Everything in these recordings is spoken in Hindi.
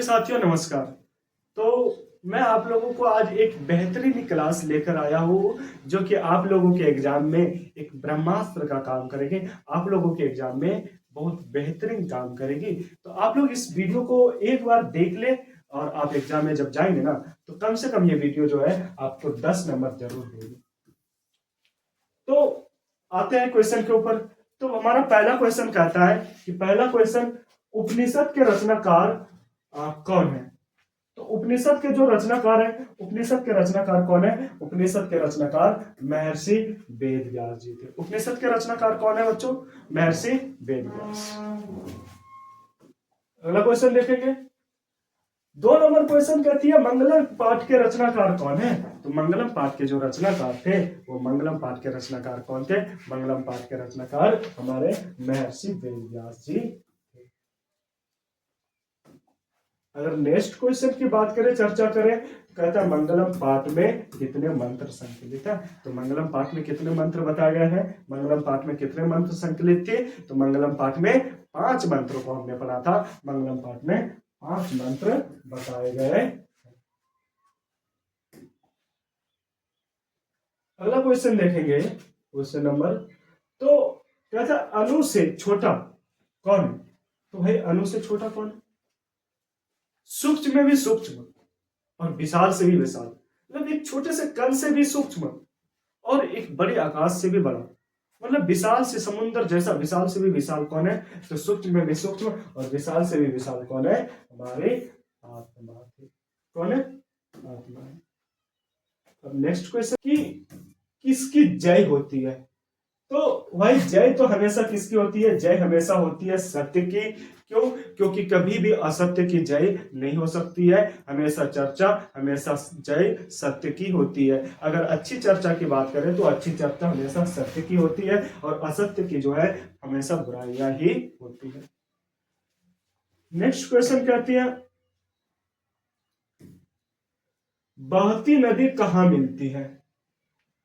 साथियों नमस्कार। तो मैं आप लोगों को आज एक बेहतरीन क्लास लेकर आया हूँ जो कि आप लोगों के एग्जाम में एक ब्रह्मास्त्र का काम करेगी। आप लोगों के एग्जाम में बहुत बेहतरीन काम करेगी। तो आप लोग इस वीडियो को एक बार देख ले और आप एग्जाम में जब जाएंगे ना तो कम से कम ये वीडियो जो है आपको 10 नंबर जरूर देगी। तो आते हैं क्वेश्चन के ऊपर। तो हमारा पहला क्वेश्चन कहता है कि पहला क्वेश्चन, उपनिषद के रचनाकार कौन है? तो उपनिषद के जो रचनाकार है, उपनिषद के रचनाकार कौन है? उपनिषद के रचनाकार महर्षि वेद व्यास जी थे। उपनिषद के रचनाकार कौन है बच्चों? महर्षि वेद व्यास। अगला क्वेश्चन देखेंगे। 2 नंबर क्वेश्चन कहती है मंगलम पाठ के रचनाकार कौन है? तो मंगलम पाठ के जो रचनाकार थे वो मंगलम पाठ के रचनाकार कौन थे? मंगलम पाठ के रचनाकार हमारे महर्षि वेद व्यास जी। अगर नेक्स्ट क्वेश्चन की बात करें, चर्चा करें, तो कहता है मंगलम पाठ में कितने मंत्र संकलित है? तो मंगलम पाठ में कितने मंत्र बताए गए हैं? मंगलम पाठ में कितने मंत्र संकलित थे? तो मंगलम पाठ में 5 मंत्रों को हमने पढ़ा था। मंगलम पाठ में 5 मंत्र बताए गए। अगला क्वेश्चन देखेंगे, क्वेश्चन नंबर। तो कहता है अणु से छोटा कौन है? तो भाई अणु से छोटा कौन है? सूक्ष्म में भी सूक्ष्म और विशाल से भी विशाल, मतलब एक छोटे से कण से भी सूक्ष्म और एक बड़े आकाश से भी बड़ा, मतलब विशाल से समुद्र जैसा विशाल से भी विशाल कौन है? तो सूक्ष्म में भी सूक्ष्म और विशाल से भी विशाल कौन है? हमारे आत्मा थे। कौन है? आत्मा है। अब नेक्स्ट क्वेश्चन की किसकी जय होती है? तो भाई जय तो हमेशा किसकी होती है? जय हमेशा होती है सत्य की। क्यों? क्योंकि कभी भी असत्य की जय नहीं हो सकती है। हमेशा चर्चा, हमेशा जय सत्य की होती है। अगर अच्छी चर्चा की बात करें तो अच्छी चर्चा हमेशा सत्य की होती है और असत्य की जो है हमेशा बुराइयां ही होती है। नेक्स्ट क्वेश्चन कहती है बहती नदी कहां मिलती है?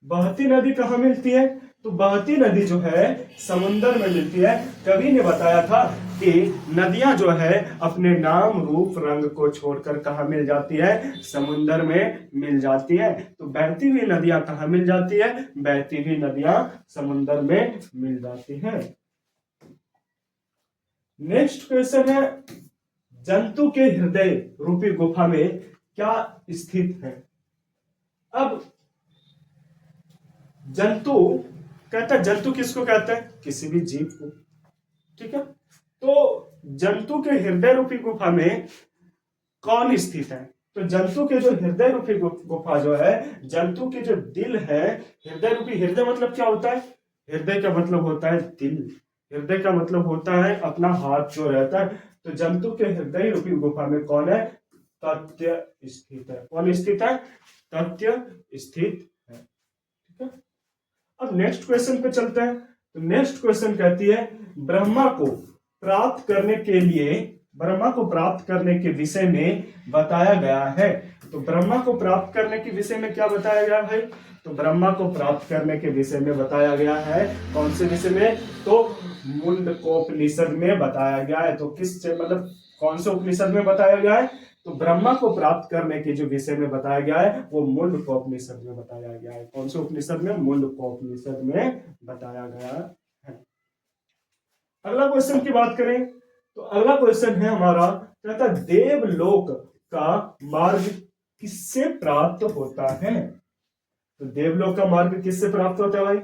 बहती नदी कहां मिलती है? तो बहती नदी जो है समुन्द्र में मिलती है। कवि ने बताया था कि नदियां जो है अपने नाम रूप रंग को छोड़कर कहां मिल जाती है? समुन्द्र में मिल जाती है। तो बहती हुई नदियां कहां मिल जाती है? बहती हुई नदियां समुन्द्र में मिल जाती हैं। नेक्स्ट क्वेश्चन है जंतु के हृदय रूपी गुफा में क्या स्थित है? अब जंतु कहता है, जंतु किसको कहते हैं? किसी भी जीव को। ठीक है, तो जंतु के हृदय रूपी गुफा में कौन स्थित है? तो जंतु के जो हृदय रूपी गुफा जो है, जंतु के जो दिल है, हृदय रूपी, हृदय मतलब क्या होता है? हृदय का मतलब होता है दिल। हृदय का मतलब होता है अपना हाथ जो रहता है। तो जंतु के हृदय रूपी गुफा में कौन है? तथ्य स्थित है। कौन स्थित है? तथ्य स्थित है। ठीक है, अब नेक्स्ट क्वेश्चन पे चलते हैं। तो नेक्स्ट क्वेश्चन कहती है ब्रह्मा को प्राप्त करने के लिए, ब्रह्मा को प्राप्त करने के विषय में बताया गया है। तो ब्रह्मा को प्राप्त करने के विषय में क्या बताया गया भाई? तो ब्रह्मा को प्राप्त करने के विषय में बताया गया है। कौन से विषय में? तो मुंडकोपनिषद में बताया गया है। तो किस मतलब कौन से उपनिषद में बताया गया है? तो ब्रह्मा को प्राप्त करने के जो विषय में बताया गया है वो मुंडकोपनिषद में बताया गया है। कौन से उपनिषद में? मुंडकोपनिषद में बताया गया है। अगला क्वेश्चन की बात करें तो अगला क्वेश्चन है हमारा, कहता है देवलोक का मार्ग किससे प्राप्त होता है? तो देवलोक का मार्ग किससे प्राप्त होता है भाई?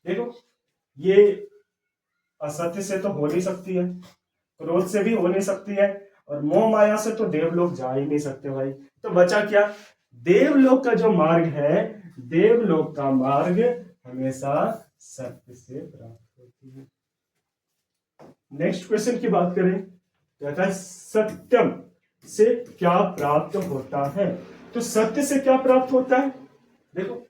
देखो, ये असत्य से तो हो नहीं सकती है, क्रोध से भी हो नहीं सकती है, और मोह माया से तो देवलोक जा ही नहीं सकते भाई। तो बचा क्या? देवलोक का जो मार्ग है, देवलोक का मार्ग हमेशा सत्य से प्राप्त होती है। नेक्स्ट क्वेश्चन की बात करें, कहता है सत्यम से क्या प्राप्त होता है? तो सत्य से क्या प्राप्त होता है? देखो,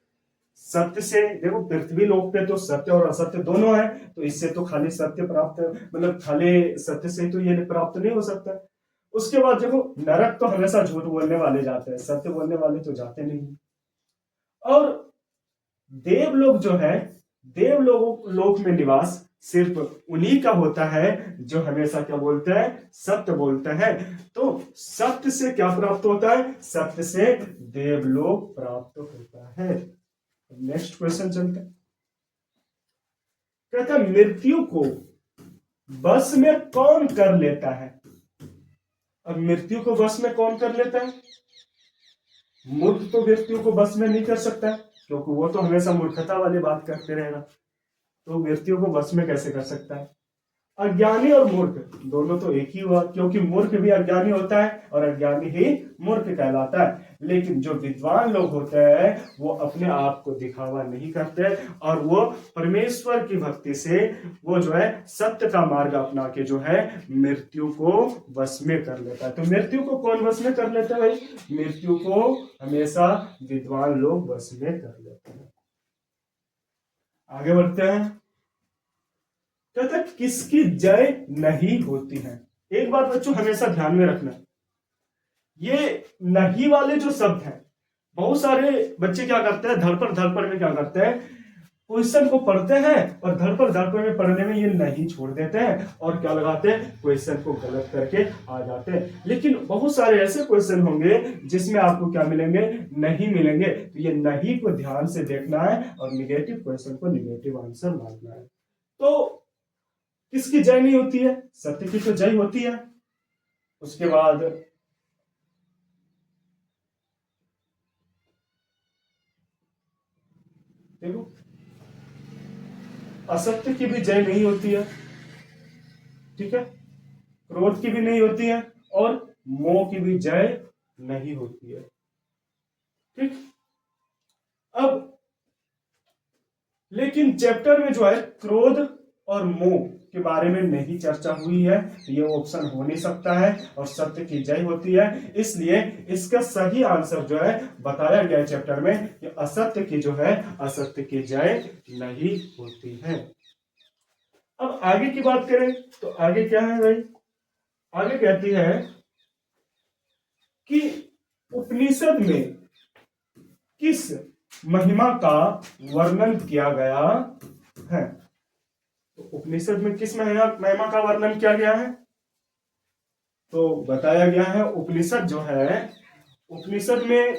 सत्य से, देखो पृथ्वी लोक पे तो सत्य और असत्य दोनों है, तो इससे तो खाली सत्य प्राप्त, मतलब खाली सत्य से तो ये प्राप्त नहीं हो सकता। उसके बाद देखो, नरक तो हमेशा झूठ बोलने वाले जाते हैं, सत्य बोलने वाले तो जाते नहीं। और देवलोक जो है, देवलोक लोक में निवास सिर्फ उन्हीं का होता है जो हमेशा क्या बोलते हैं, सत्य बोलते हैं। तो सत्य से क्या प्राप्त होता है, सत्य से देवलोक प्राप्त होता है। नेक्स्ट क्वेश्चन चलते हैं। कहता है मृत्यु को बस में कौन कर लेता है। अब मृत्यु को बस में कौन कर लेता है। मूर्ख तो मृत्यु को बस में नहीं कर सकता, क्योंकि वो तो हमेशा मूर्खता वाली बात करते रहेगा। तो मृत्यु को बस में कैसे कर सकता है। अज्ञानी और मूर्ख दोनों तो एक ही हुआ, क्योंकि मूर्ख भी अज्ञानी होता है और अज्ञानी ही मूर्ख कहलाता है। लेकिन जो विद्वान लोग होते हैं वो अपने आप को दिखावा नहीं करते और वो परमेश्वर की भक्ति से वो जो है सत्य का मार्ग अपना के जो है मृत्यु को वश में कर लेता है। तो मृत्यु को कौन वश में कर लेता है भाई, मृत्यु को हमेशा विद्वान लोग वश में कर लेते हैं। आगे बढ़ते हैं। कहता है किसकी जय नहीं होती है। एक बात बच्चों हमेशा ध्यान में रखना, ये नहीं वाले जो शब्द हैं, बहुत सारे बच्चे क्या करते हैं धड़पड़ में क्या करते हैं, क्वेश्चन को पढ़ते हैं और धड़पड़ में पढ़ने में ये नहीं छोड़ देते हैं और क्या लगाते हैं, क्वेश्चन को गलत करके आ जाते हैं। लेकिन बहुत सारे ऐसे क्वेश्चन होंगे जिसमें आपको क्या मिलेंगे, नहीं मिलेंगे। तो ये नहीं को ध्यान से देखना है और निगेटिव क्वेश्चन को निगेटिव आंसर मानना है। तो किसकी जय नहीं होती है, सत्य की तो जय होती है। उसके बाद देखो असत्य की भी जय नहीं होती है, ठीक है, क्रोध की भी नहीं होती है और मोह की भी जय नहीं होती है, ठीक। अब लेकिन चैप्टर में जो है क्रोध और मोह के बारे में नहीं चर्चा हुई है, तो ये ऑप्शन हो नहीं सकता है और सत्य की जय होती है। इसलिए इसका सही आंसर जो है बताया गया चैप्टर में कि असत्य की जो है असत्य की जय नहीं होती है। अब आगे की बात करें तो आगे क्या है भाई, आगे कहती है कि उपनिषद में किस महिमा का वर्णन किया गया है। तो उपनिषद में किस महिमा का वर्णन किया गया है, तो बताया गया है उपनिषद जो है, उपनिषद में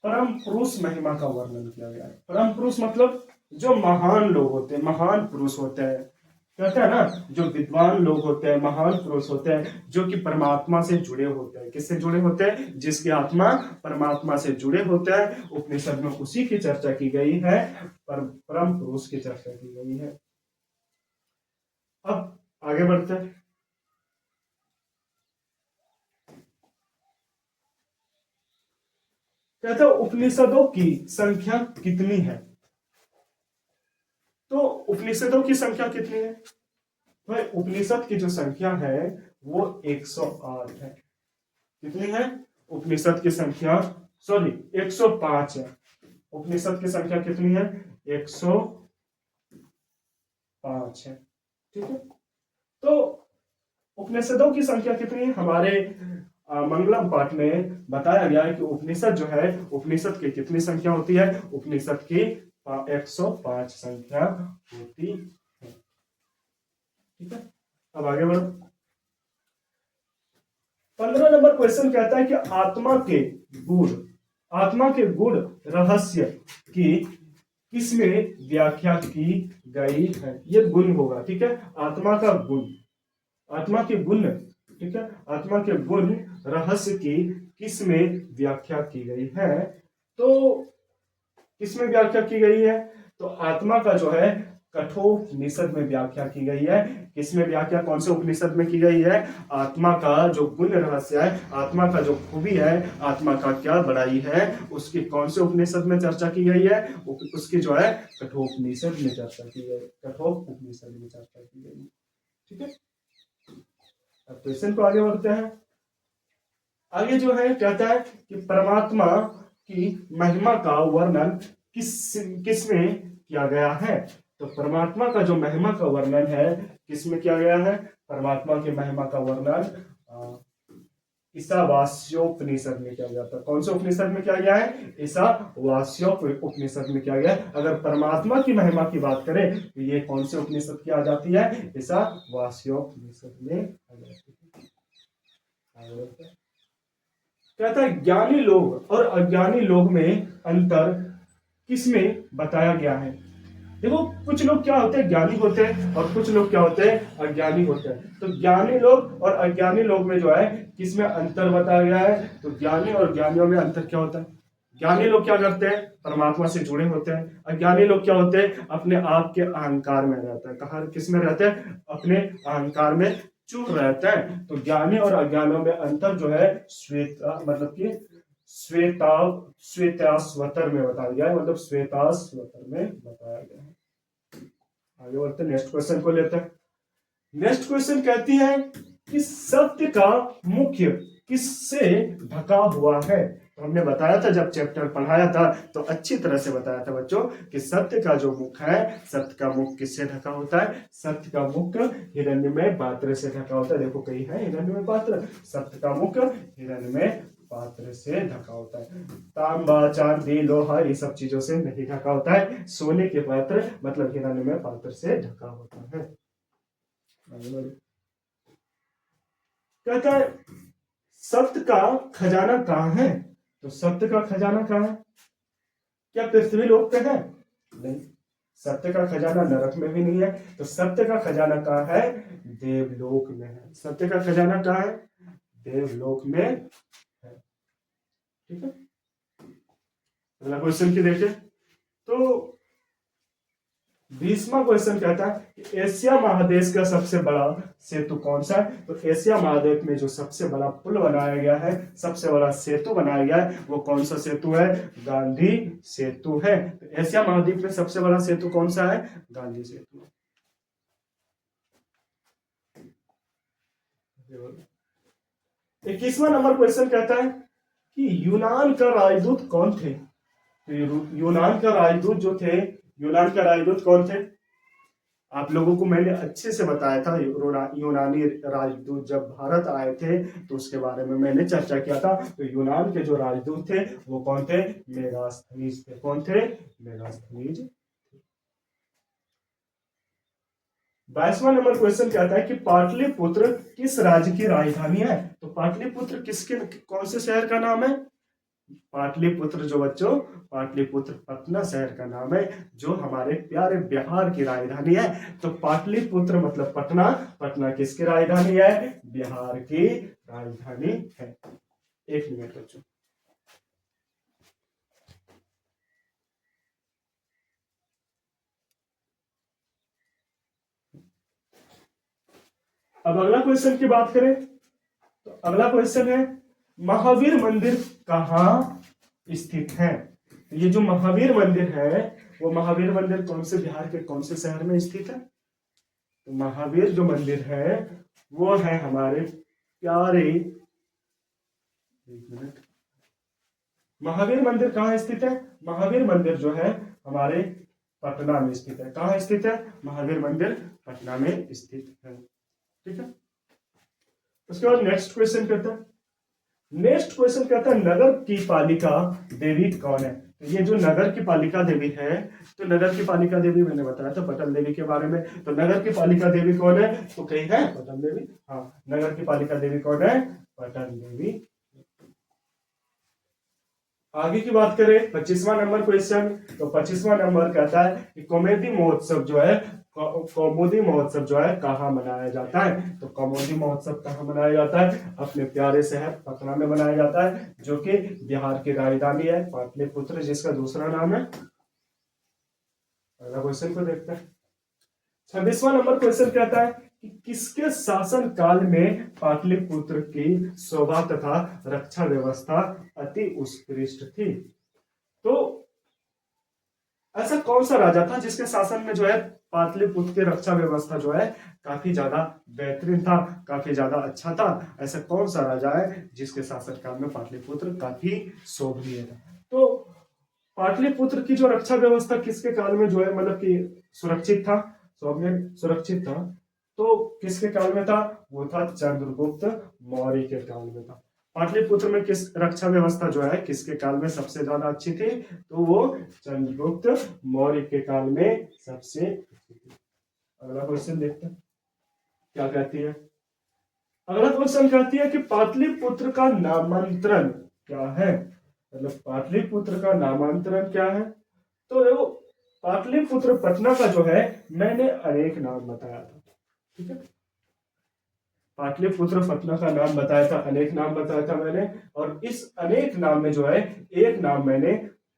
परम पुरुष महिमा का वर्णन किया गया है। परम पुरुष मतलब जो महान लोग होते हैं, महान पुरुष होते हैं, कहते हैं ना, जो विद्वान लोग होते हैं, महान पुरुष होते हैं, जो कि परमात्मा से जुड़े होते हैं। किससे जुड़े होते हैं, जिसकी आत्मा परमात्मा से जुड़े होते हैं। उपनिषद में उसी की चर्चा की गई है, परम पुरुष की चर्चा की गई है। अब आगे बढ़ते हैं। कहते हैं उपनिषदों की संख्या कितनी है। तो उपनिषदों की संख्या कितनी है भाई, उपनिषद की जो संख्या है वो 108 है। कितनी है, उपनिषद की संख्या 105 है। उपनिषद की संख्या कितनी है, 105 है, ठीक है। तो उपनिषदों की संख्या कितनी है, हमारे मंगलम पाठ में बताया गया है कि उपनिषद जो है, उपनिषद की कितनी संख्या होती है, उपनिषद की 105 संख्या होती है, ठीक है। अब आगे बढ़ो। 15 नंबर क्वेश्चन कहता है कि आत्मा के गुण रहस्य की किसमें व्याख्या की गई है। ये गुण होगा, ठीक है, आत्मा का गुण, आत्मा के गुण, ठीक है, आत्मा के गुण रहस्य की किसमें व्याख्या की गई है। तो किसमें व्याख्या की गई है, तो आत्मा का जो है कठोपनिषद में व्याख्या की गई है। किसमें व्याख्या, कौन से उपनिषद में की गई है, आत्मा का जो गुण रहस्य है, आत्मा का जो खूबी है, आत्मा का क्या बड़ाई है, उसकी कौन से उपनिषद में चर्चा की गई है, उसकी जो है कठोपनिषद में चर्चा की गई, कठोपनिषद में चर्चा की गई, ठीक है। अब क्वेश्चन को आगे बढ़ते हैं। आगे जो है कहता है कि परमात्मा की महिमा का वर्णन किसमें किया गया है। तो परमात्मा का जो महिमा का वर्णन है किसमें किया गया है, परमात्मा की महिमा का वर्णन ईशावास्योपनिषद में किया गया था। कौन से उपनिषद में किया गया है? ईशावास्योपनिषद में किया गया है। अगर परमात्मा की महिमा की बात करें तो ये कौन से उपनिषद की आ जाती है? ईशावास्योपनिषद में आ जाती है। कहता है ज्ञानी लोग और अज्ञानी लोग में अंतर किसमें बताया गया है? देखो कुछ लोग क्या होते हैं, ज्ञानी होते हैं, और कुछ लोग क्या होते हैं, अज्ञानी होते हैं। तो ज्ञानी लोग और अज्ञानी लोग में जो है किसमें अंतर बताया गया है? तो ज्ञानी और ज्ञानियों में अंतर क्या होता है? ज्ञानी लोग क्या करते हैं? परमात्मा से जुड़े होते हैं। अज्ञानी लोग क्या होते हैं? अपने आप के अहंकार में रहते हैं। कहा किस में रहते हैं? अपने अहंकार में चूर रहते हैं। तो ज्ञानी और अज्ञानियों में अंतर जो है श्वेता मतलब कि श्वेताश्वतर में बताया गया है, मतलब श्वेताश्वतर में बताया गया है। आगे बढ़ते नेक्स्ट क्वेश्चन को लेते हैं। नेक्स्ट क्वेश्चन कहती है कि सत्य का मुख्य किससे ढका हुआ है? तो हमने बताया था जब चैप्टर पढ़ाया था तो अच्छी तरह से बताया था बच्चों कि सत्य का जो मुख है, सत्य का मुख किससे ढका होता है? सत्य का मुख हिरण्यमय पात्र से ढका होता है। देखो कहीं है हिरण्यमय पात्र, सत्य का मुख हिरण्यमय पात्र से ढका होता है। तांबा, चांदी, लोहा ये सब चीजों से नहीं ढका होता है। सोने के पात्र मतलब हिरण्यमय पात्र से ढका होता है। कहता है सत्य का खजाना कहाँ है? तो सत्य का खजाना कहाँ है? क्या पृथ्वी लोक पे है? नहीं, सत्य का खजाना नरक में भी नहीं है। तो सत्य का खजाना कहाँ है? देवलोक में है। सत्य का खजाना कहाँ है? देवलोक में है। ठीक है, अगला क्वेश्चन की देखें तो 20वां क्वेश्चन कहता है कि एशिया महादेश का सबसे बड़ा सेतु कौन सा है? तो एशिया महाद्वीप में जो सबसे बड़ा पुल बनाया गया है, सबसे बड़ा सेतु बनाया गया है, वो कौन सा सेतु है? गांधी सेतु है। तो एशिया महाद्वीप में सबसे बड़ा सेतु कौन सा है? गांधी सेतु। 21वां नंबर क्वेश्चन कहता है कि यूनान का राजदूत कौन थे? तो यूनान का राजदूत जो थे, यूनान का राजदूत कौन थे? आप लोगों को मैंने अच्छे से बताया था। यूनानी राजदूत जब भारत आए थे तो उसके बारे में मैंने चर्चा किया था। तो यूनान के जो राजदूत थे वो कौन थे? मेगास्थनीज थे। कौन थे? मेगास्थनीज। 22वां नंबर क्वेश्चन कहता है कि पाटलिपुत्र किस राज्य की राजधानी है? तो पाटलिपुत्र किसके कौन से शहर का नाम है? पाटलिपुत्र जो बच्चों, पाटलिपुत्र पटना शहर का नाम है जो हमारे प्यारे बिहार की राजधानी है। तो पाटलिपुत्र मतलब पटना, पटना किसकी राजधानी है? बिहार की राजधानी है। एक मिनट बच्चों। अब अगला क्वेश्चन की बात करें तो अगला क्वेश्चन है महावीर मंदिर कहाँ स्थित है? ये जो महावीर मंदिर है वो महावीर मंदिर कौन से बिहार के कौन से शहर में स्थित है? तो महावीर जो मंदिर है वो है हमारे प्यारे, एक मिनट, महावीर मंदिर कहाँ स्थित है? महावीर मंदिर जो है हमारे पटना में स्थित है। कहाँ स्थित है? महावीर मंदिर पटना में स्थित है। ठीक है, उसके बाद नेक्स्ट क्वेश्चन करता है। नेक्स्ट क्वेश्चन कहता है नगर की पालिका देवी कौन है? तो ये जो नगर की पालिका देवी है, तो नगर की पालिका देवी मैंने बताया था पटन देवी के बारे में। तो नगर की पालिका देवी कौन है? तो कहीं है पटन देवी। हाँ, नगर की पालिका देवी कौन है? पटन देवी। आगे की बात करें 25वां नंबर क्वेश्चन, तो 25वां नंबर कहता है कि कॉमेडी महोत्सव जो है, कौमुदी महोत्सव जो है कहाँ मनाया जाता है? तो कौमुदी महोत्सव कहाँ मनाया जाता है? अपने प्यारे शहर पटना में मनाया जाता है जो कि बिहार की राजधानी है पाटलिपुत्र, जिसका दूसरा नाम है। अगला क्वेश्चन को देखते हैं। 26वां नंबर क्वेश्चन कहता है कि किसके शासन काल में पाटलिपुत्र की शोभा तथा रक्षा व्यवस्था अति उत्कृष्ट थी? तो ऐसा कौन सा राजा था जिसके शासन में जो है पाटलिपुत्र की रक्षा व्यवस्था जो है काफी ज्यादा बेहतरीन था, काफी ज्यादा अच्छा था? ऐसा कौन सा राजा है जिसके शासन काल में पाटलिपुत्र काफी शोभनीय था? तो पाटलिपुत्र की जो रक्षा व्यवस्था किसके काल में जो है मतलब कि सुरक्षित था, सुरक्षित था? तो किसके काल में था? वो था चंद्रगुप्त मौर्य के काल में था। पाटलिपुत्र में किस रक्षा व्यवस्था जो है किसके काल में सबसे ज्यादा अच्छी थी? तो वो चंद्रगुप्त मौर्य के काल में सबसे अच्छी थी। अगला क्वेश्चन देखते हैं क्या कहती है। अगला क्वेश्चन कहती है कि पाटलिपुत्र का नामांतरण क्या है? मतलब पाटलिपुत्र का नामांतरण क्या है? तो देखो, पाटलिपुत्र पटना का जो है मैंने अनेक नाम बताया था, ठीक है। पाटलिपुत्र पटना का नाम बताया था, अनेक नाम बताया था मैंने, और इस अनेक नाम में जो है एक नाम मैंने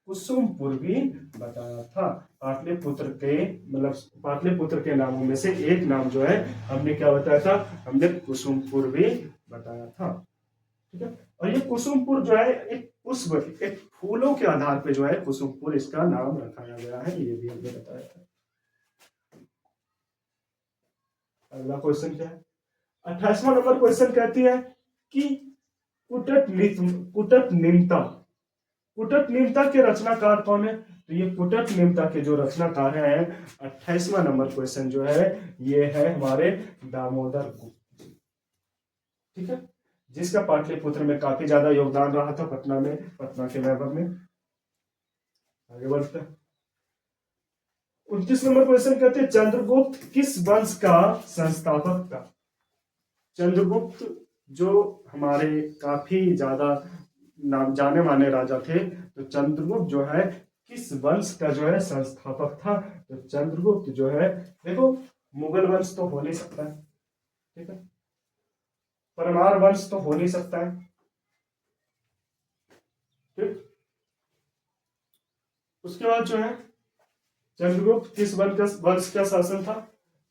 कुसुमपुर भी बताया था। पाटलिपुत्र के मतलब पाटलिपुत्र के नामों में से एक नाम जो है हमने क्या बताया था? हमने कुसुमपुर भी बताया था, ठीक है। और ये कुसुमपुर जो है एक पुष्प, एक फूलों के आधार पे जो है कुसुमपुर इसका नाम रखाया गया है, ये भी हमने बताया था। अगला क्वेश्चन क्या है? 28वां नंबर क्वेश्चन कहती है कि कुटट निम्ता के रचनाकार कौन है? तो ये कुटट निम्ता के जो रचनाकार हैं, 28वां नंबर क्वेश्चन जो है ये है हमारे दामोदर गुप्त, ठीक है, जिसका पाटलिपुत्र में काफी ज्यादा योगदान रहा था, पटना के वैभव में। आगे बढ़ते हैं। 29 नंबर क्वेश्चन कहते हैं चंद्रगुप्त किस वंश का संस्थापक था? चंद्रगुप्त जो हमारे काफी ज्यादा नाम जाने माने राजा थे, तो चंद्रगुप्त जो है किस वंश का जो है संस्थापक था? तो चंद्रगुप्त जो है, देखो मुगल वंश तो हो नहीं सकता है, ठीक है, परमार वंश तो हो नहीं सकता है, ठीक। उसके बाद जो है चंद्रगुप्त किस वंश का शासन था?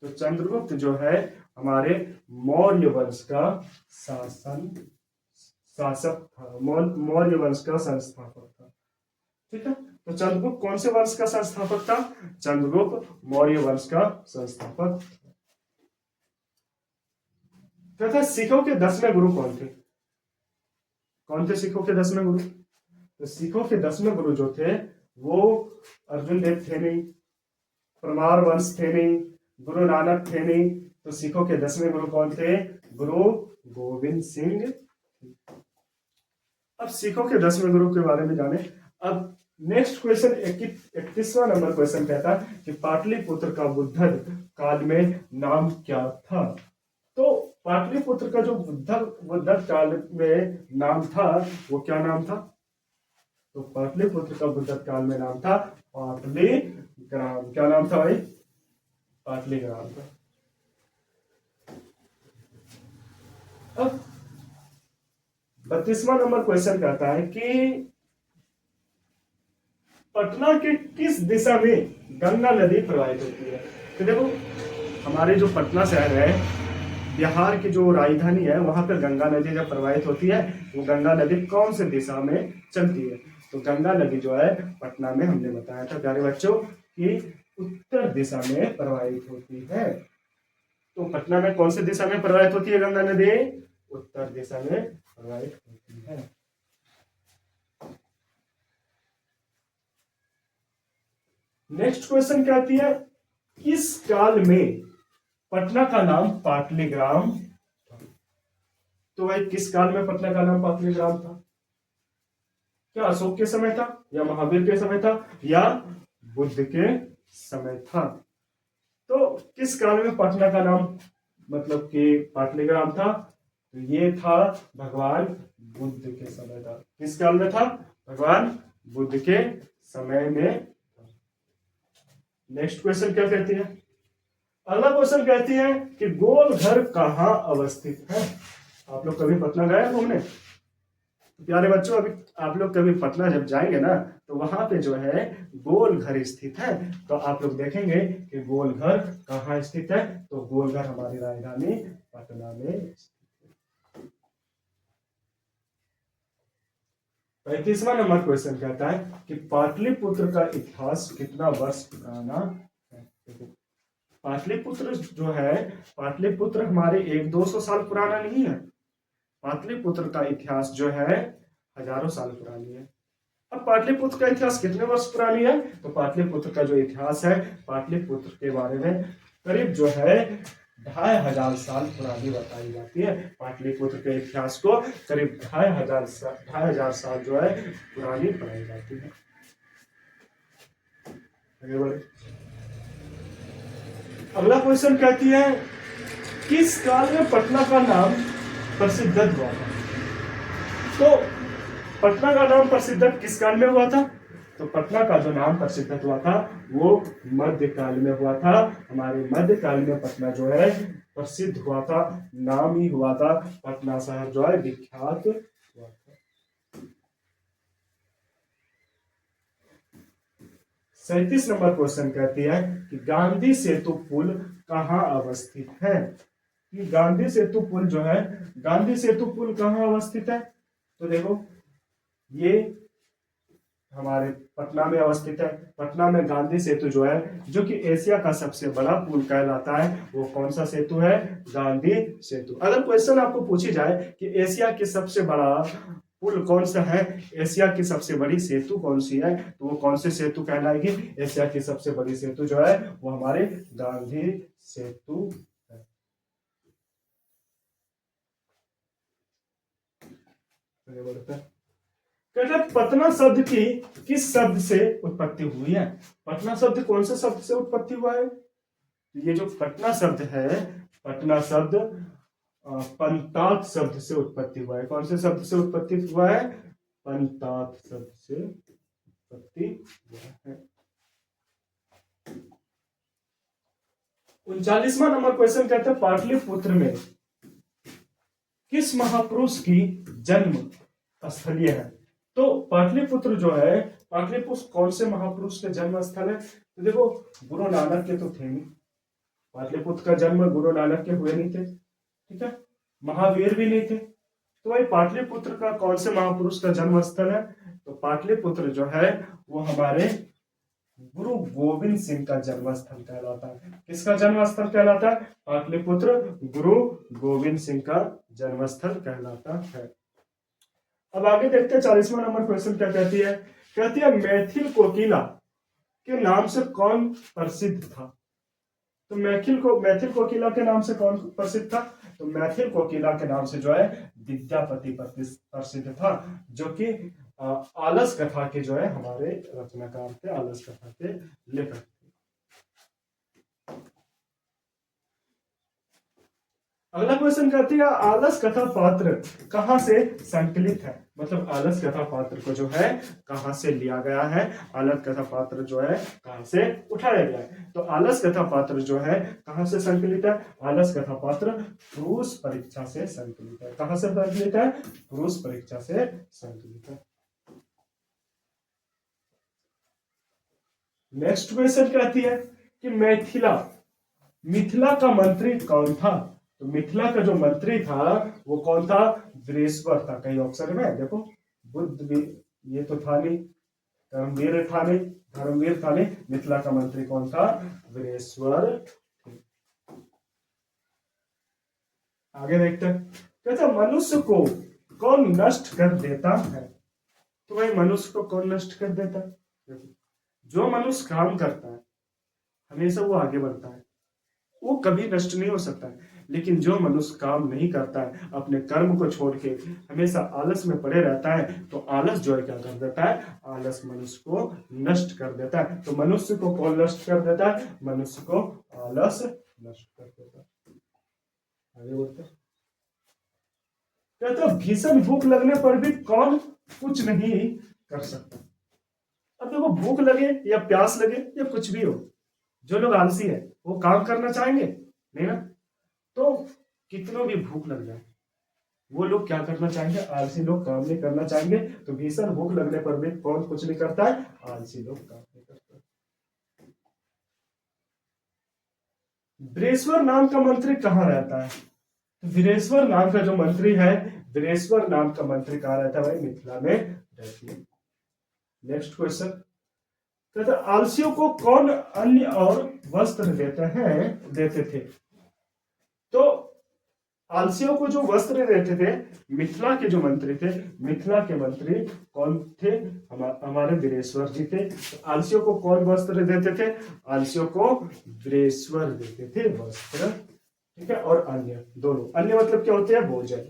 तो चंद्रगुप्त जो है हमारे मौर्य वंश का शासक था, मौर्य वंश का संस्थापक था, ठीक है। तो चंद्रगुप्त कौन से वंश का संस्थापक था? चंद्रगुप्त मौर्य वंश का संस्थापक। तथा सिखों के 10वें गुरु कौन थे? कौन थे सिखों के 10वें गुरु? तो सिखों के 10वें गुरु जो थे वो अर्जुन देव थे नहीं, परमार वंश थे नहीं, गुरु नानक थे नहीं, तो सिखों के 10वें गुरु कौन थे? गुरु गोविंद सिंह। अब सिखों के 10वें गुरु के बारे में जाने। अब नेक्स्ट क्वेश्चन 31वां नंबर क्वेश्चन कहता है कि पाटलिपुत्र का बुद्धर काल में नाम क्या था? तो पाटलिपुत्र का जो बुद्धर काल में नाम था वो क्या नाम था? तो पाटलिपुत्र का बुद्धर काल में नाम था पाटलीग्राम। क्या नाम था भाई? पाटलीग्राम का। अब 32वां नंबर क्वेश्चन कहता है कि पटना के किस दिशा में गंगा नदी प्रवाहित होती है? तो देखो हमारे जो पटना शहर है, बिहार की जो राजधानी है, वहां पर गंगा नदी जब प्रवाहित होती है, वो गंगा नदी कौन से दिशा में चलती है? तो गंगा नदी जो है पटना में हमने बताया था प्यारे बच्चों कि उत्तर दिशा में प्रवाहित होती है। तो पटना में कौन से दिशा में प्रवाहित होती है गंगा नदी? उत्तर दिशा में प्रवाहित होती है। नेक्स्ट क्वेश्चन कहती है किस काल में पटना का नाम पाटलीग्राम था? तो भाई किस काल में पटना का नाम पाटलीग्राम था? क्या अशोक के समय था, या महावीर के समय था, या बुद्ध के समय था? तो किस काल में पटना का नाम मतलब कि पाटलीग्राम था? तो ये था भगवान बुद्ध के समय था। किस काल में था? भगवान बुद्ध के समय में। नेक्स्ट क्वेश्चन क्या कहती है? अगला क्वेश्चन कहती है कि गोल घर कहाँ अवस्थित है? आप लोग कभी पटना गए घूमने? तो प्यारे बच्चों, अभी आप लोग कभी पटना जब जाएंगे ना, तो वहां पे जो है गोल घर स्थित है। तो आप लोग देखेंगे कि गोल घर कहाँ स्थित है। तो गोल घर हमारी राजधानी पटना में स्थित है। 35वां नंबर क्वेश्चन कहता है कि पाटलिपुत्र का इतिहास कितना वर्ष पुराना है? पाटलिपुत्र जो है, पाटलिपुत्र हमारे 100-200 साल पुराना नहीं है। पाटलिपुत्र का इतिहास जो है हजारों साल पुरानी है। अब पाटलिपुत्र का इतिहास कितने वर्ष पुरानी है? तो पाटलिपुत्र का जो इतिहास है, पाटलिपुत्र के बारे में करीब जो है 2500 साल पुरानी बताई जाती है। पाटलिपुत्र के इतिहास को करीब 2500 साल जो है पुरानी बताई जाती है। आगे बढ़े। अगला क्वेश्चन कहती है किस काल में पटना का नाम प्रसिद्ध हुआ था? तो पटना का नाम प्रसिद्ध किस काल में हुआ था? तो पटना का जो नाम प्रसिद्ध हुआ था वो मध्यकाल में हुआ था। हमारे मध्यकाल में पटना जो है प्रसिद्ध हुआ था, नाम ही हुआ था, पटना शहर जो है विख्यात हुआ था। 37 नंबर क्वेश्चन कहती है कि गांधी सेतु पुल कहाँ अवस्थित है? कि गांधी सेतु पुल जो है, गांधी सेतु पुल कहाँ अवस्थित है? तो देखो ये हमारे पटना में अवस्थित है। पटना में गांधी सेतु जो है, जो कि एशिया का सबसे बड़ा पुल कहलाता है, वो कौन सा सेतु है? गांधी सेतु। अगर क्वेश्चन आपको पूछी जाए कि एशिया की सबसे बड़ा पुल कौन सा है, एशिया की सबसे बड़ी सेतु कौन सी है, तो वो कौन सी सेतु कहलाएगी? एशिया की सबसे बड़ी सेतु जो है वो हमारे गांधी सेतु है। पटना शब्द की किस शब्द से उत्पत्ति हुई है? पटना शब्द कौन से शब्द से उत्पत्ति हुआ है? ये जो पटना शब्द है, पटना शब्द पंतात शब्द से उत्पत्ति हुआ है। कौन से शब्द से उत्पत्ति हुआ है? पंतात शब्द से उत्पत्ति हुआ है। 39वां नंबर क्वेश्चन कहते हैं पाटलिपुत्र में किस महापुरुष की जन्म स्थलीय है? तो पाटलिपुत्र जो है, पाटलिपुत्र कौन से महापुरुष के जन्म स्थल है? तो देखो गुरु नानक के तो थे नहीं, पाटलिपुत्र का जन्म गुरु नानक के हुए नहीं थे, ठीक है, महावीर भी नहीं थे, तो भाई पाटलिपुत्र का कौन से महापुरुष का जन्म स्थल है? तो पाटलिपुत्र जो है वो हमारे गुरु गोविंद सिंह का जन्म स्थल कहलाता है। किसका जन्म स्थल कहलाता है? पाटलिपुत्र गुरु गोविंद सिंह का जन्म स्थल कहलाता है। अब आगे देखते हैं 40वां नंबर क्वेश्चन क्या कहती है? कहती है मैथिल कोकिला के नाम से कौन प्रसिद्ध था? तो मैथिल कोकिला के नाम से कौन प्रसिद्ध था? तो मैथिल कोकिला के नाम से जो है विद्यापति प्रसिद्ध था, जो कि आलस कथा के जो है हमारे रचनाकार थे, आलस कथा के लेखक थे। अगला क्वेश्चन कहती है आलस कथा पात्र कहां से संकलित है? मतलब आलस कथा पात्र को जो है कहां से लिया गया है, आलस कथा पात्र जो है कहां से उठाया गया है? तो आलस कथा पात्र जो है कहां से संकलित है? आलस कथा पात्र प्रूस परीक्षा से संकलित है। कहां से संकलित है? प्रूस परीक्षा से संकलित है। नेक्स्ट क्वेश्चन कहती है कि मिथिला का मंत्री कौन था? तो मिथिला का जो मंत्री था वो कौन था? वीरेश्वर था। कई ऑप्शन में देखो बुद्ध भी ये तो था नहीं, धर्मवीर था नहीं, मिथिला का मंत्री कौन था? वीरेश्वर। आगे देखते हैं, कहते मनुष्य को कौन नष्ट कर देता है? तो भाई मनुष्य को कौन नष्ट कर देता है? जो मनुष्य काम करता है हमेशा वो आगे बढ़ता है, वो कभी नष्ट नहीं हो सकता है। लेकिन जो मनुष्य काम नहीं करता है, अपने कर्म को छोड़ के हमेशा आलस में पड़े रहता है, तो आलस जो है क्या कर देता है? आलस मनुष्य को नष्ट कर देता है। तो मनुष्य को कौन नष्ट कर देता है? मनुष्य को आलस नष्ट कर देता है। आगे बढ़ते हैं, कहते भीषण भूख लगने पर भी कौन कुछ नहीं कर सकता? अब देखो भूख लगे या प्यास लगे या कुछ भी हो, जो लोग आलसी है वो काम करना चाहेंगे नहीं ना? तो कितनों भी भूख लग जाए वो लोग क्या करना चाहेंगे? आलसी लोग काम नहीं करना चाहेंगे। तो भीषण भूख लगने पर भी कौन कुछ नहीं करता है? आलसी लोग काम नहीं करते। वीरेश्वर नाम का मंत्री कहाँ रहता है? तो वीरेश्वर नाम का जो मंत्री है, वीरेश्वर नाम का मंत्री कहाँ रहता है? भाई मिथिला में रहती है। नेक्स्ट क्वेश्चन, कहते आलसियों को कौन अन्य और वस्त्र देते थे? तो आलसियों को जो वस्त्र देते थे मिथिला के जो मंत्री थे, मिथिला के मंत्री कौन थे? हमारे वीरेश्वर जी थे। तो आलसियों को कौन वस्त्र देते थे? आलसियों को वीरेश्वर देते थे वस्त्र, ठीक है, और अन्य दोनों। अन्य मतलब क्या होते हैं, भोजन।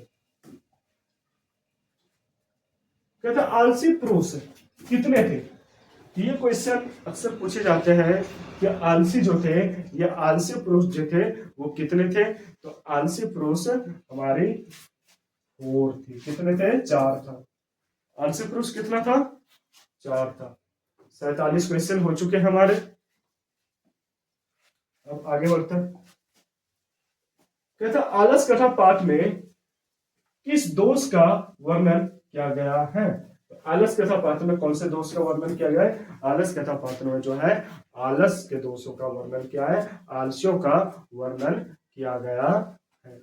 कहता आलसी पुरुष कितने थे। ये क्वेश्चन अक्सर पूछे जाते हैं कि आलसी जो थे, ये आलसी पुरुष जो थे वो कितने थे। तो आलसी पुरुष हमारी 4 थी। कितने थे, 4 था। आलसी पुरुष कितना था, 4 था। 47 क्वेश्चन हो चुके हैं हमारे। अब आगे बढ़ते हैं। कहता आलस कथा पाठ में किस दोष का वर्णन किया गया है। तो आलस कथा पात्र में कौन से दोष का वर्णन किया गया है। आलस कथा पात्र में जो है आलस के दोषों का वर्णन किया है, आलस्यों का वर्णन किया गया है।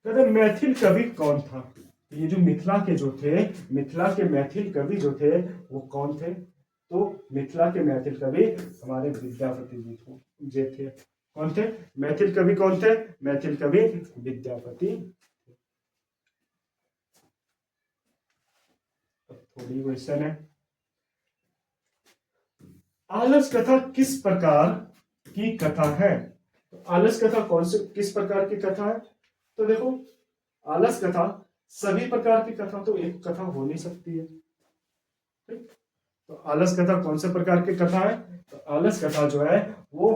कहते मैथिल कवि कौन था। ये जो मिथिला के जो थे, मिथिला के मैथिल कवि जो थे वो कौन थे। तो मिथिला के मैथिल कवि हमारे विद्यापति जी थे। कौन थे, मैथिल कवि कौन थे, मैथिल कवि विद्यापति। थोड़ी क्वेश्चन है। आलस कथा किस प्रकार की कथा है। तो आलस कथा कौन से किस प्रकार की कथा है। तो देखो आलस कथा सभी प्रकार की कथा तो एक कथा हो नहीं सकती है। ठीक, तो आलस कथा कौन से प्रकार की कथा है। तो आलस कथा जो है वो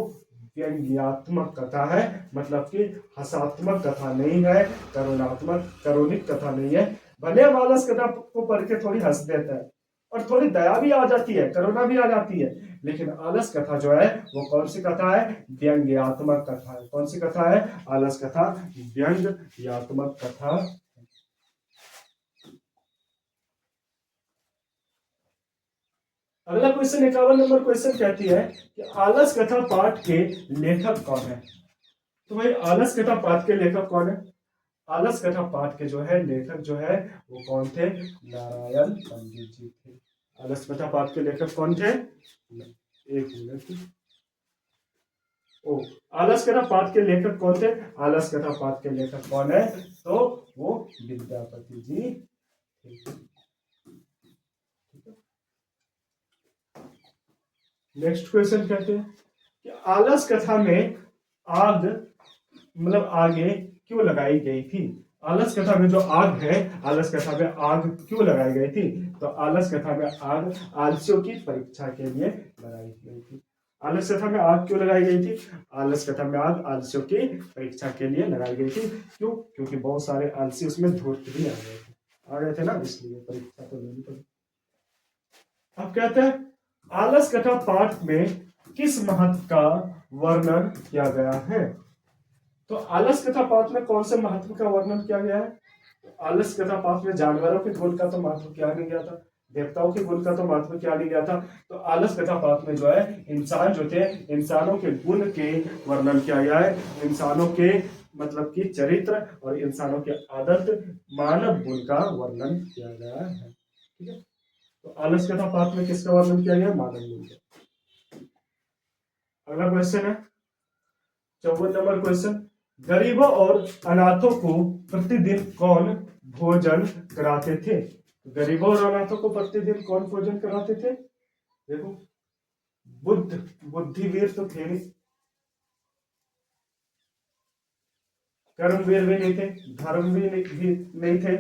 व्यंग्यात्मक कथा है, मतलब कि हसात्मक कथा नहीं है, करुणात्मक करुणिक कथा नहीं है। भले हम आलस कथा को पढ़ के थोड़ी हंस देते हैं और थोड़ी दया भी आ जाती है, करुणा भी आ जाती है, लेकिन आलस कथा जो है वो कौन सी कथा है, व्यंग्यात्मक कथा है। कौन सी कथा है, आलस कथा व्यंग्यात्मक कथा। अगला क्वेश्चन 51 नंबर क्वेश्चन कहती है कि आलस कथा पाठ के लेखक कौन है। तो भाई आलस कथा पाठ के लेखक कौन है। आलस कथा पाठ के जो है लेखक जो है वो कौन थे, नारायण पंडित जी थे। आलस कथा पाठ के लेखक कौन थे, एक मिनट। ओ, आलस कथा पाठ के लेखक कौन थे, आलस कथा पाठ के लेखक कौन है, तो वो विद्यापति जी थे। नेक्स्ट क्वेश्चन कहते हैं कि आलस कथा में आग मतलब आगे क्यों लगाई गई थी। आलस कथा में जो आग है, आलस कथा में आग क्यों लगाई गई थी। तो आलस कथा में आग आलस्यों की परीक्षा के लिए लगाई गई थी। आलस कथा में आग क्यों लगाई गई थी, आलस कथा में आग आलस्यों की परीक्षा के लिए लगाई गई थी। क्यों, क्योंकि बहुत सारे आलसी उसमें धूर्त भी आ गए थे ना, इसलिए परीक्षा तो लेनी पड़ी। अब कहते हैं आलस कथा पाठ में किस महत्व का वर्णन किया गया है। तो आलस कथा पाठ में कौन से महत्व का वर्णन किया गया है। तो आलस कथा पाठ में जानवरों के गुण का तो महत्व किया नहीं गया था, देवताओं के गुण का तो महत्व किया नहीं गया था। तो आलस कथा पाठ में जो है इंसान जो थे, इंसानों के गुण के वर्णन किया गया है, इंसानों के मतलब कि चरित्र और इंसानों के आदत मानव गुण का वर्णन किया गया है। ठीक है, तो आलस कथा पाठ में किसका वर्णन किया गया, मानव गुण का। अगला क्वेश्चन है 54 नंबर क्वेश्चन। गरीबों और अनाथों को प्रतिदिन कौन भोजन कराते थे। गरीबों और अनाथों को प्रतिदिन कौन भोजन कराते थे। देखो बुद्धिवीर तो थे नहीं, कर्मवीर भी नहीं थे, धर्म भी नहीं थे।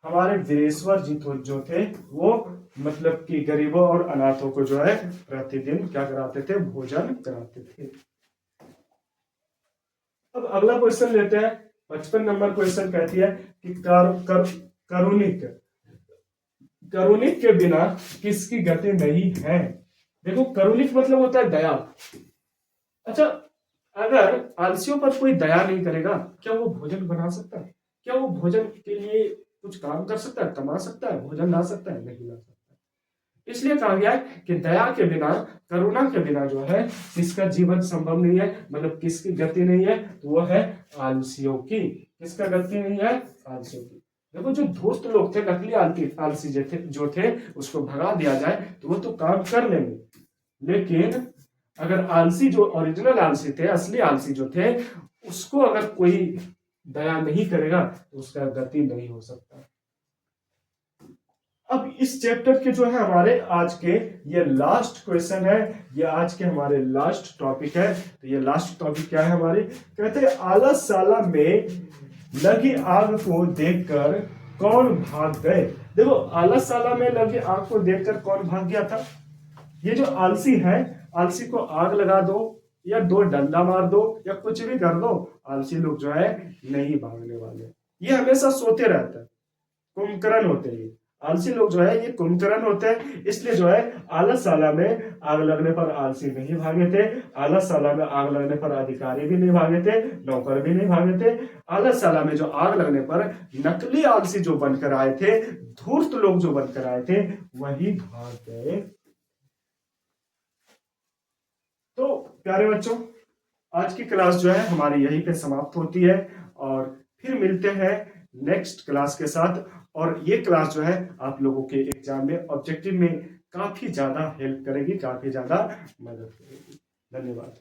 हमारे वीरेश्वर जी तो जो थे वो मतलब कि गरीबों और अनाथों को जो है प्रतिदिन क्या कराते थे, भोजन कराते थे। अब अगला क्वेश्चन लेते हैं 55 नंबर क्वेश्चन कहती है कि करुणिक करुणिक के बिना किसकी गति नहीं है। देखो करुणिक मतलब होता है दया। अच्छा, अगर आलसियों पर कोई दया नहीं करेगा, क्या वो भोजन बना सकता है, क्या वो भोजन के लिए कुछ काम कर सकता है, कमा सकता है, भोजन ला सकता है, नहीं ला सकता। इसलिए कहा गया है कि दया के बिना, करुणा के बिना जो है किसका जीवन संभव नहीं है, मतलब किसकी गति नहीं है, तो वो है आलसियों की। किसका गति नहीं है, आलसियों की। देखो जो धूर्त लोग थे, नकली आलसी जो थे उसको भगा दिया जाए तो वो तो काम कर लेंगे, लेकिन अगर आलसी जो ओरिजिनल आलसी थे, असली आलसी जो थे, उसको अगर कोई दया नहीं करेगा तो उसका गति नहीं हो सकता। अब इस चैप्टर के जो है हमारे आज के ये लास्ट क्वेश्चन है, ये आज के हमारे लास्ट टॉपिक है। तो ये लास्ट टॉपिक क्या है हमारे, कहते हैं आलसशाला में लगी आग को देखकर कौन भाग गए। देखो आलसशाला में लगी आग को देखकर कौन भाग गया था। ये जो आलसी है, आलसी को आग लगा दो या दो डंडा मार दो या कुछ भी कर दो, आलसी लोग जो है नहीं भागने वाले। ये हमेशा सोते रहते हैं, कुंभकर्ण होते हैं। आलसी लोग जो है ये कुंभकर्ण होते हैं, इसलिए जो है आलसशाला में आग लगने पर आलसी नहीं भागे थे, आलसशाला में आग लगने पर अधिकारी भी नहीं भागे थे, नौकर भी नहीं भागे थे। आलसशाला में जो आग लगने पर नकली आलसी जो बनकर आए थे, धूर्त लोग जो बनकर आए थे, वही भाग गए। तो प्यारे बच्चों, आज की क्लास जो है हमारी यहीं पे समाप्त होती है और फिर मिलते हैं नेक्स्ट क्लास के साथ। और ये क्लास जो है आप लोगों के एग्जाम में ऑब्जेक्टिव में काफी ज्यादा हेल्प करेगी, काफी ज्यादा मदद करेगी। धन्यवाद।